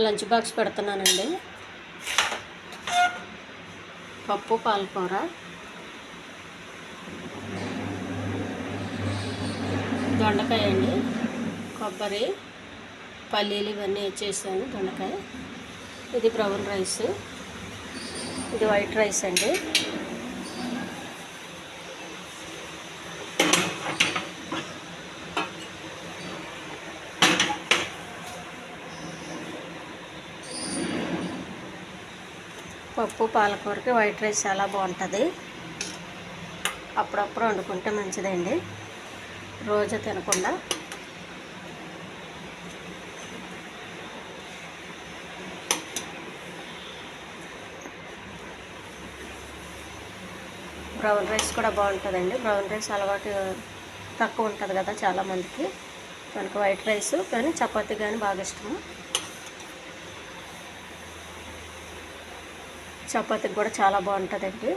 Lunch box పెడుతున్నానండి. పప్పు పాలకూర, దొండకాయ అండి, కొబ్బరి, పల్లీలు ఇవన్నీ వేసేసాను. దొండకాయ, ఇది బ్రౌన్ రైస్, ఇది వైట్ రైస్ అండి. పప్పు పాలకూరకి వైట్ రైస్ చాలా బాగుంటుంది. అప్పుడప్పుడు వండుకుంటే మంచిదండి, రోజు తినకుండా. బ్రౌన్ రైస్ కూడా బాగుంటుందండి. బ్రౌన్ రైస్ అలవాటు తక్కువ ఉంటుంది కదా చాలామందికి. మనకు వైట్ రైస్ కానీ చపాతీ కానీ బాగా ఇష్టము. చపాతీకి కూడా చాలా బాగుంటుందండి.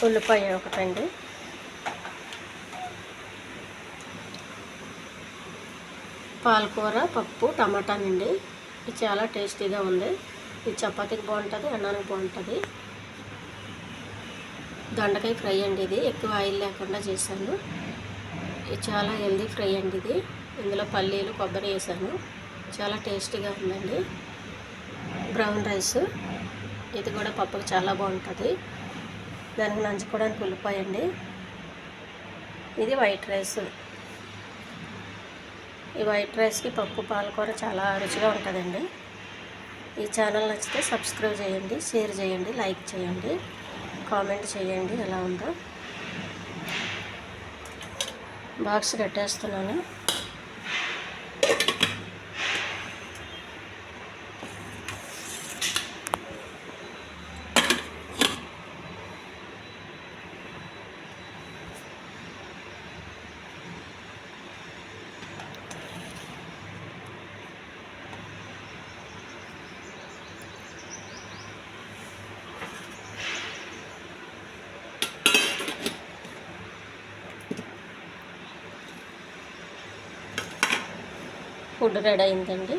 ఉల్లిపాయ ఒకటండి, పాలకూర, పప్పు, టమాటానండి. ఇది చాలా టేస్టీగా ఉంది. ఇది చపాతీకి బాగుంటుంది, అన్నానికి బాగుంటుంది. దొండకాయ ఫ్రై అండి, ఇది ఎక్కువ ఆయిల్ లేకుండా చేశాను. ఇది చాలా హెల్దీ ఫ్రై అండి. ఇది ఇందులో పల్లీలు, కొబ్బరి వేసాను, చాలా టేస్టీగా ఉందండి. బ్రౌన్ రైస్, ఇది కూడా పప్పుకి చాలా బాగుంటుంది. దానికి నంచుకోవడానికి ఉల్లిపాయ అండి. ఇది వైట్ రైస్. ఈ వైట్ రైస్కి పప్పు పాలకూర చాలా రుచిగా ఉంటుందండి. ఈ ఛానల్ నచ్చితే సబ్స్క్రైబ్ చేయండి, షేర్ చేయండి, లైక్ చేయండి, కామెంట్ చేయండి ఎలా ఉందో. బాక్స్ కట్టేస్తున్నాను. ఫుడ్ రెడీ అయిందండి.